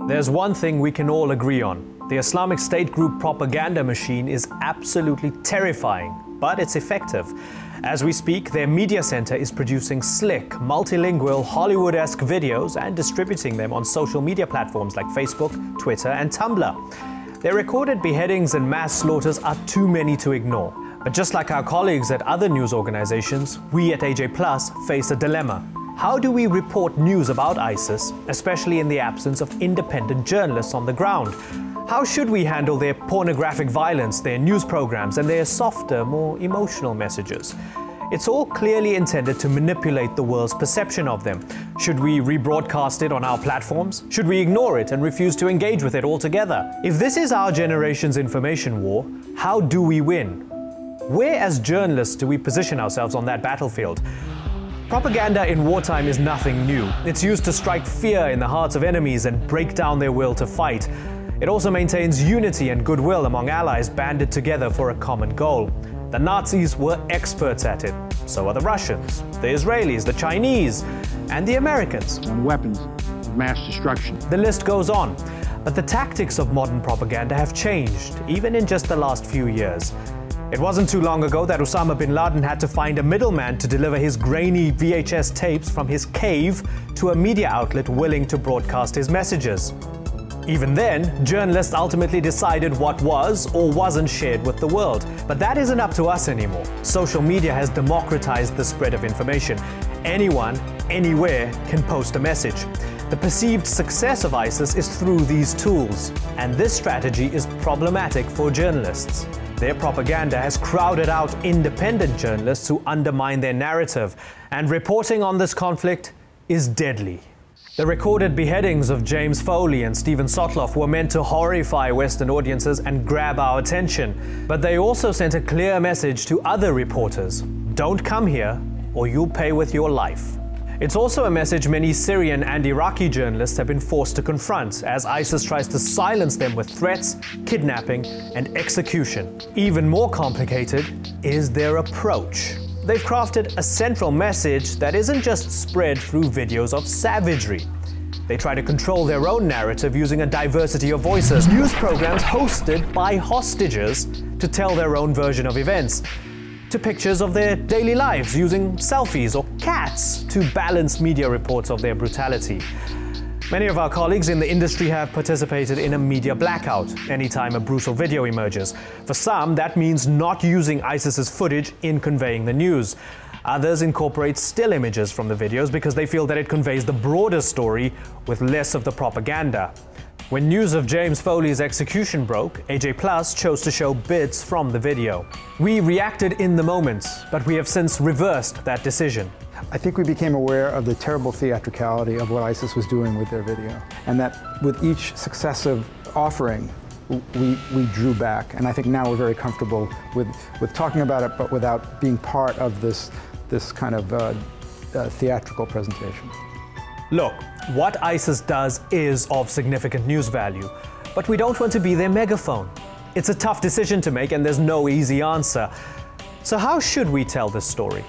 There's one thing we can all agree on. The Islamic State group propaganda machine is absolutely terrifying, but it's effective. As we speak, their media center is producing slick, multilingual, Hollywood-esque videos and distributing them on social media platforms like Facebook, Twitter, and Tumblr. Their recorded beheadings and mass slaughters are too many to ignore. But just like our colleagues at other news organizations, we at AJ Plus face a dilemma. How do we report news about ISIS, especially in the absence of independent journalists on the ground? How should we handle their pornographic violence, their news programs, and their softer, more emotional messages? It's all clearly intended to manipulate the world's perception of them. Should we rebroadcast it on our platforms? Should we ignore it and refuse to engage with it altogether? If this is our generation's information war, how do we win? Where as journalists do we position ourselves on that battlefield? Propaganda in wartime is nothing new. It's used to strike fear in the hearts of enemies and break down their will to fight. It also maintains unity and goodwill among allies banded together for a common goal. The Nazis were experts at it. So are the Russians, the Israelis, the Chinese, and the Americans. On weapons of mass destruction. The list goes on. But the tactics of modern propaganda have changed, even in just the last few years. It wasn't too long ago that Osama bin Laden had to find a middleman to deliver his grainy VHS tapes from his cave to a media outlet willing to broadcast his messages. Even then, journalists ultimately decided what was or wasn't shared with the world. But that isn't up to us anymore. Social media has democratized the spread of information. Anyone, anywhere, can post a message. The perceived success of ISIS is through these tools, and this strategy is problematic for journalists. Their propaganda has crowded out independent journalists who undermine their narrative, and reporting on this conflict is deadly. The recorded beheadings of James Foley and Stephen Sotloff were meant to horrify Western audiences and grab our attention, but they also sent a clear message to other reporters: don't come here or you'll pay with your life. It's also a message many Syrian and Iraqi journalists have been forced to confront as ISIS tries to silence them with threats, kidnapping, and execution. Even more complicated is their approach. They've crafted a central message that isn't just spread through videos of savagery. They try to control their own narrative using a diversity of voices, news programs hosted by hostages to tell their own version of events, to pictures of their daily lives using selfies or cats to balance media reports of their brutality. Many of our colleagues in the industry have participated in a media blackout anytime a brutal video emerges. For some, that means not using ISIS's footage in conveying the news. Others incorporate still images from the videos because they feel that it conveys the broader story with less of the propaganda. When news of James Foley's execution broke, AJ Plus chose to show bits from the video. We reacted in the moment, but we have since reversed that decision. I think we became aware of the terrible theatricality of what ISIS was doing with their video, and that with each successive offering, we drew back. And I think now we're very comfortable with talking about it, but without being part of this kind of theatrical presentation. Look, what ISIS does is of significant news value, but we don't want to be their megaphone. It's a tough decision to make, and there's no easy answer. So how should we tell this story?